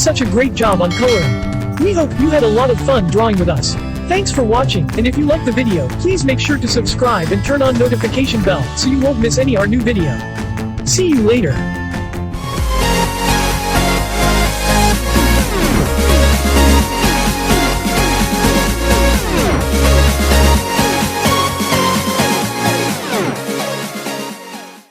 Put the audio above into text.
such a great job on coloring. We hope you had a lot of fun drawing with us. Thanks for watching, and if you like the video, please make sure to subscribe and turn on notification bell so you won't miss any our new video. See you later.